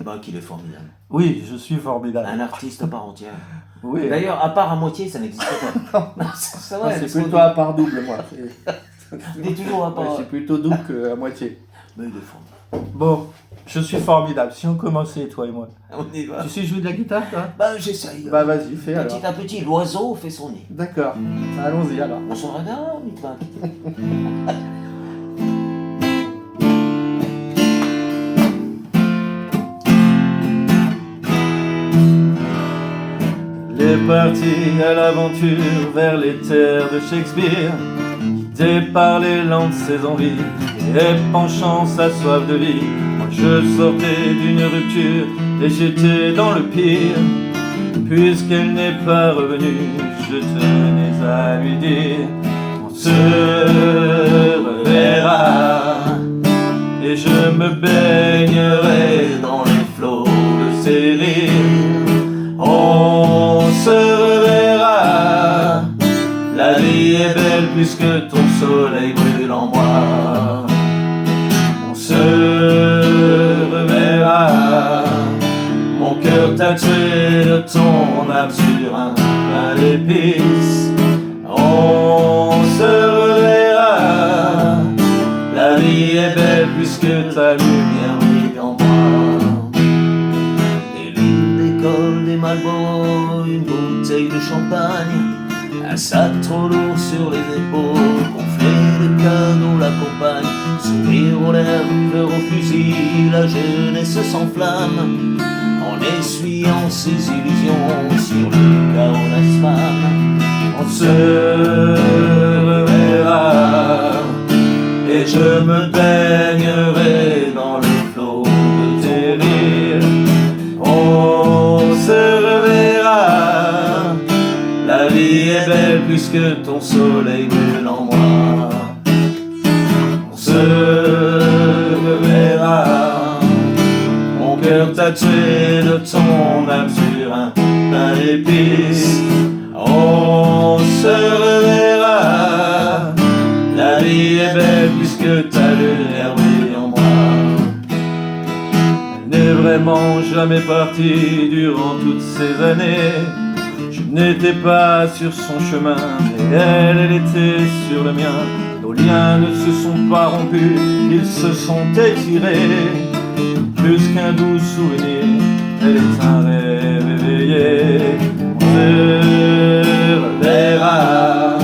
Bah, qu'il est formidable. Oui, je suis formidable. Un artiste à part entière. Oui. D'ailleurs, à part à moitié, ça n'existe pas. C'est Moi, vrai. c'est plutôt à part double, moi. Il est toujours à Ouais, part. je suis plutôt double qu'à moitié. Mais il est formidable. Bon, je suis formidable. Si on commençait, toi et moi. On y va. Tu sais jouer de la guitare, toi? Bah, j'essaye. Bah, vas-y, fais alors. Petit à petit, l'oiseau fait son nid. D'accord. Allons-y alors. On s'en regarde, il va. Il est parti à l'aventure vers les terres de Shakespeare, guidé par l'élan de ses envies et penchant sa soif de vie. Moi je sortais d'une rupture et j'étais dans le pire. Puisqu'elle n'est pas revenue, je tenais à lui dire: on se reverra et je me baignerai dans les flots de ses rires. On se reverra, la vie est belle puisque ton soleil brûle en moi. On se reverra, mon cœur tatoué de ton âme sur un pain d'épices. On se reverra, la vie est belle puisque ta lumière brille en moi. Des livres d'école, des Marlboro, une bouteille de champagne, un sac trop lourd sur les épaules, gonflé de cadeaux l'accompagne. Sourire aux lèvres, fleur au fusil, la jeunesse s'enflamme en essuyant ses illusions sur le carreau d'asphalte. On se reverra et je me baignerai dans le flot de tes rires. On se reverra, la vie est belle puisque ton soleil brûle en moi. On se reverra, mon cœur tatoué de ton âme sur un pain d'épices. On se reverra, la vie est belle puisque ta lumière brille en moi. Elle n'est vraiment jamais partie durant toutes ces années. Je n'étais pas sur son chemin, mais elle était sur le mien. Nos liens ne se sont pas rompus, ils se sont étirés. Plus qu'un doux souvenir, elle est un rêve éveillé. On se reverra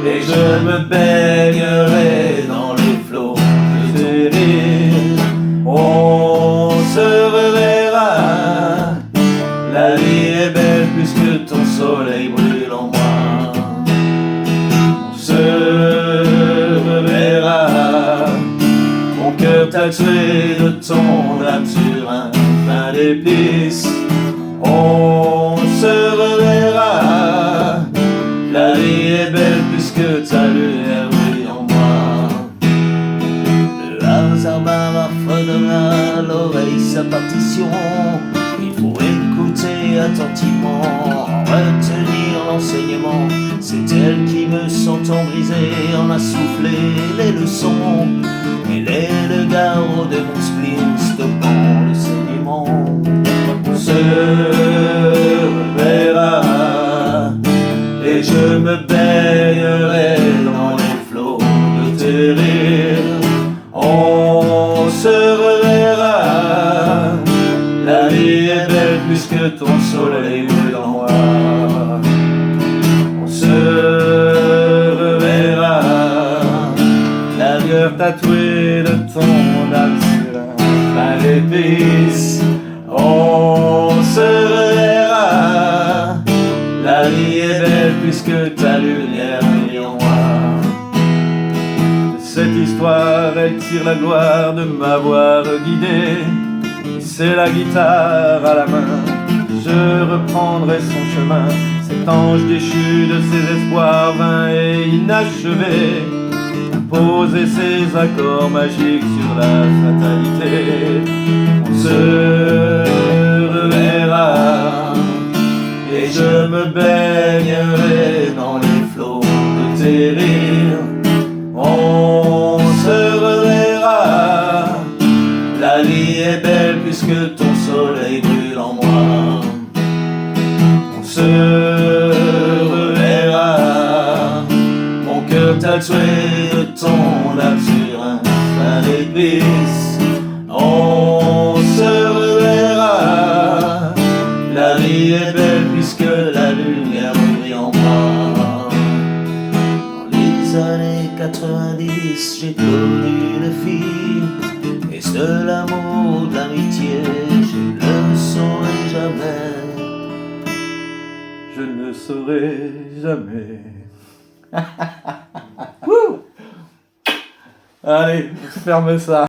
et je me baignerai dans les flots de tes rires. On se reverra, la vie est belle puisque ton soleil brûle en moi. On se reverra, mon cœur tatoué de ton âme sur un pain d'épices. On se reverra, la vie est belle puisque ta lumière brille en moi. Le hasard m'a fredonna à l'oreille sa partition. Il faut écouter attentivement, retenir l'enseignement. C'est elle qui me sentant brisé en a soufflé les leçons. Elle est le garrot de mon spleen, stoppant le saignement. On se reverra et je me baignerai dans les flots de tes rires. On se reverra, la vie est belle puisque ton soleil brûle en moi. On se reverra, la lueur tatouée de ton âme sur un pain d'épices. On se reverra, la vie est belle puisque ta lumière brille en moi. De cette histoire, elle tire la gloire de m'avoir guidé. C'est la guitare à la main, je reprendrai son chemin. Cet ange déchu de ses espoirs vains et inachevés, poser ses accords magiques sur la fatalité. On se reverra et je me baignerai dans les flots de tes rires. On se reverra, la vie est belle puisque puisque ton soleil brûle en moi. On se reverra, mon cœur tatoué de ton âme sur un pain d'épices. On se reverra, la vie est belle puisque la lumière brille en moi. Dans les années 90, j'ai connu une fille. Est-ce de l'amour, de l'amitié? Je ne saurais jamais. Je ne saurais jamais. Allez, ferme ça.